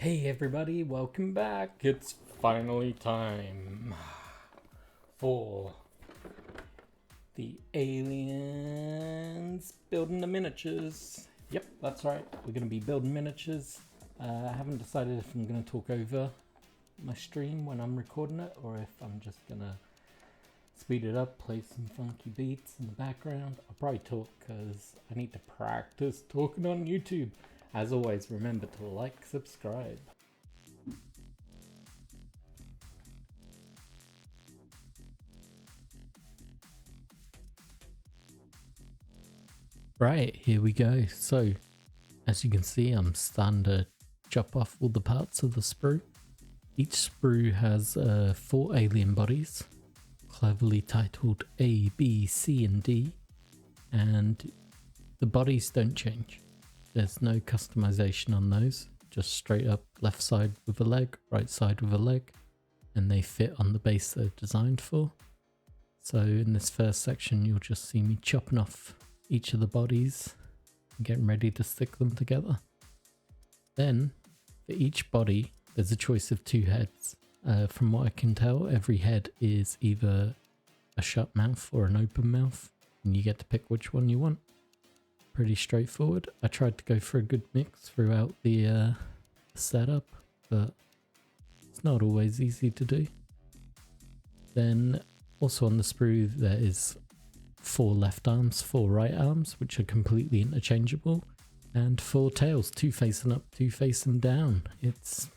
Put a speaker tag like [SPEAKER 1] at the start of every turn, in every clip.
[SPEAKER 1] Hey everybody, welcome back. It's finally time for the aliens building the miniatures. Yep, that's right. We're going to be building miniatures. I haven't decided if I'm going to talk over my stream when I'm recording it or if I'm just going to speed it up, play some funky beats in the background. I'll probably talk because I need to practice talking on YouTube. As always, remember to like, subscribe. Right, here we go. So, as you can see, I'm starting to chop off all the parts of the sprue. Each sprue has 4 alien bodies, cleverly titled A, B, C, and D, and the bodies don't change. There's no customization on those, just straight up left side with a leg, right side with a leg, and they fit on the base they're designed for. So in this first section, you'll just see me chopping off each of the bodies and getting ready to stick them together. Then, for each body, there's a choice of 2 heads. From what I can tell, every head is either a shut mouth or an open mouth, and you get to pick which one you want. Pretty straightforward. I tried to go for a good mix throughout the setup, but it's not always easy to do. Then also on the sprue there is 4 left arms, 4 right arms, which are completely interchangeable, and 4 tails, 2 facing up, 2 facing down. It's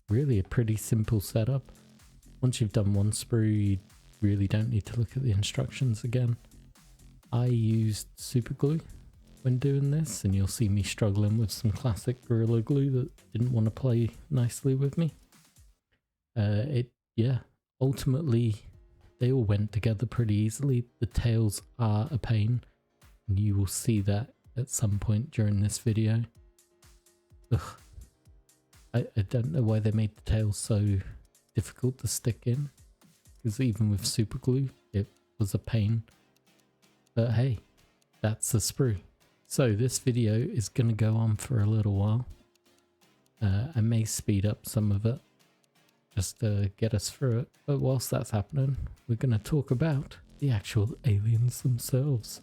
[SPEAKER 1] really a pretty simple setup. Once you've done one sprue, you really don't need to look at the instructions again. I used super glue when doing this, and you'll see me struggling with some classic Gorilla Glue that didn't want to play nicely with me. Ultimately they all went together pretty easily. The tails are a pain, and you will see that at some point during this video. Ugh. I don't know why they made the tails so difficult to stick in, because even with super glue it was a pain. But hey, that's the sprue. So this video is going to go on for a little while. I may speed up some of it just to get us through it, but whilst that's happening, we're going to talk about the actual aliens themselves.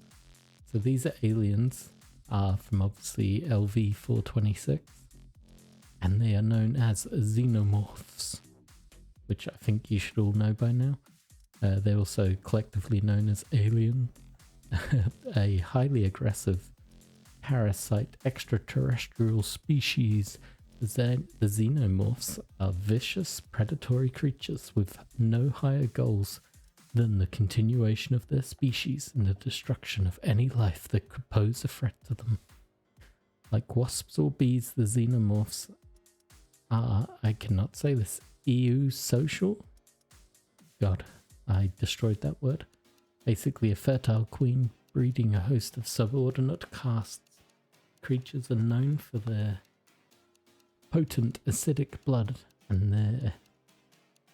[SPEAKER 1] So these aliens are from obviously LV-426, and they are known as xenomorphs, which I think you should all know by now. They're also collectively known as alien, a highly aggressive parasite extraterrestrial species. The xenomorphs are vicious, predatory creatures with no higher goals than the continuation of their species and the destruction of any life that could pose a threat to them. Like wasps or bees, the xenomorphs are, I cannot say this, eusocial? God, I destroyed that word. Basically a fertile queen breeding a host of subordinate castes. Creatures are known for their potent acidic blood and their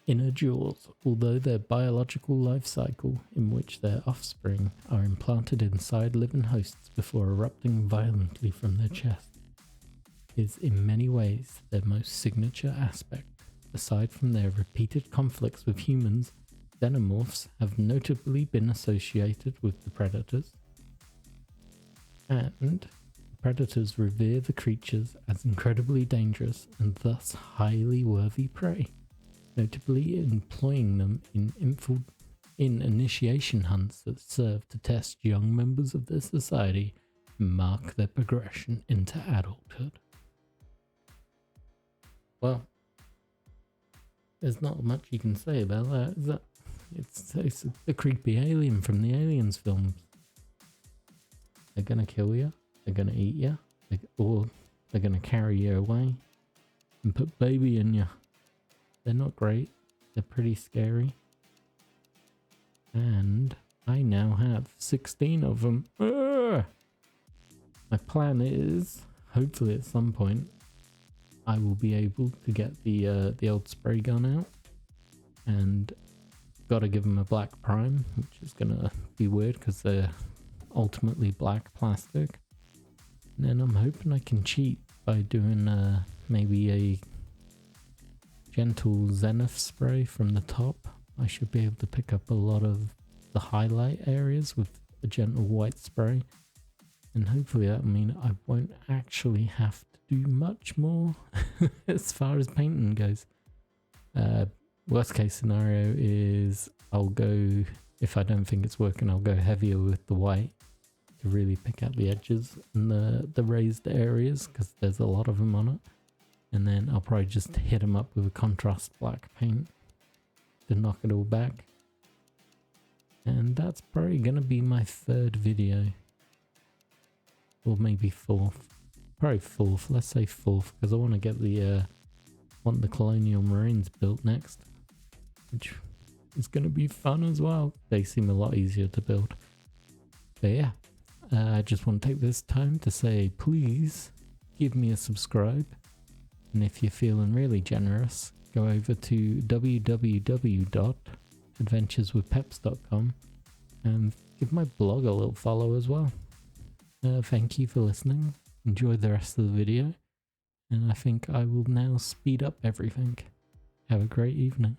[SPEAKER 1] inner jaws, although their biological life cycle, in which their offspring are implanted inside living hosts before erupting violently from their chest, is in many ways their most signature aspect. Aside from their repeated conflicts with humans, xenomorphs have notably been associated with the predators, and predators revere the creatures as incredibly dangerous and thus highly worthy prey, notably employing them in initiation hunts that serve to test young members of their society and mark their progression into adulthood. Well, there's not much you can say about that, is that? It's a creepy alien from the Aliens films. They're gonna kill you. They're gonna eat you, or they're gonna carry you away and put baby in you. They're not great. They're pretty scary. And I now have 16 of them. Ugh! My plan is, hopefully at some point, I will be able to get the old spray gun out, and gotta give them a black prime, which is gonna be weird because they're ultimately black plastic. And then I'm hoping I can cheat by doing maybe a gentle zenith spray from the top, I should be able to pick up a lot of the highlight areas with a gentle white spray. And hopefully that'll mean I won't actually have to do much more as far as painting goes. Worst case scenario is I'll go, if I don't think it's working, I'll go heavier with the white to really pick out the edges and the raised areas, because there's a lot of them on it. And then I'll probably just hit them up with a contrast black paint to knock it all back. And that's probably going to be my third video. Or maybe fourth. Probably fourth. Let's say fourth, because I want to get the Colonial Marines built next, which is going to be fun as well. They seem a lot easier to build. But yeah, I just want to take this time to say, please give me a subscribe. And if you're feeling really generous, go over to www.adventureswithpeps.com and give my blog a little follow as well. Thank you for listening. Enjoy the rest of the video. And I think I will now speed up everything. Have a great evening.